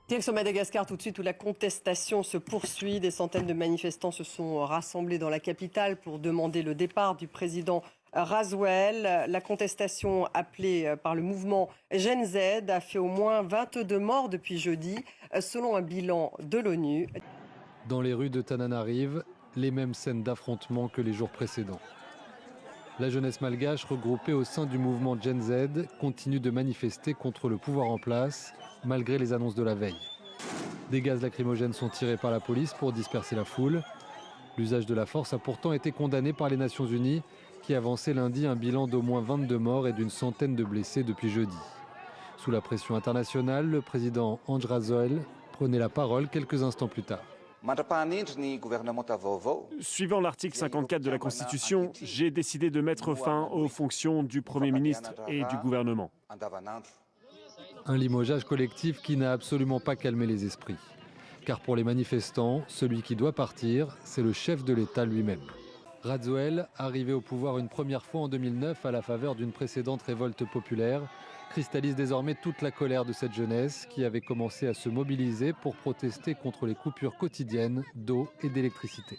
Direction Madagascar tout de suite où la contestation se poursuit. Des centaines de manifestants se sont rassemblés dans la capitale pour demander le départ du président Razoel. La contestation appelée par le mouvement Gen Z a fait au moins 22 morts depuis jeudi, selon un bilan de l'ONU. Dans les rues de Tananarive, les mêmes scènes d'affrontement que les jours précédents. La jeunesse malgache regroupée au sein du mouvement Gen Z continue de manifester contre le pouvoir en place, malgré les annonces de la veille. Des gaz lacrymogènes sont tirés par la police pour disperser la foule. L'usage de la force a pourtant été condamné par les Nations Unies, qui avançaient lundi un bilan d'au moins 22 morts et d'une centaine de blessés depuis jeudi. Sous la pression internationale, le président Andry Rajoelina prenait la parole quelques instants plus tard. Suivant l'article 54 de la Constitution, j'ai décidé de mettre fin aux fonctions du Premier ministre et du gouvernement. Un limogeage collectif qui n'a absolument pas calmé les esprits. Car pour les manifestants, celui qui doit partir, c'est le chef de l'État lui-même. Rajoelina, arrivé au pouvoir une première fois en 2009 à la faveur d'une précédente révolte populaire, cristallise désormais toute la colère de cette jeunesse qui avait commencé à se mobiliser pour protester contre les coupures quotidiennes d'eau et d'électricité.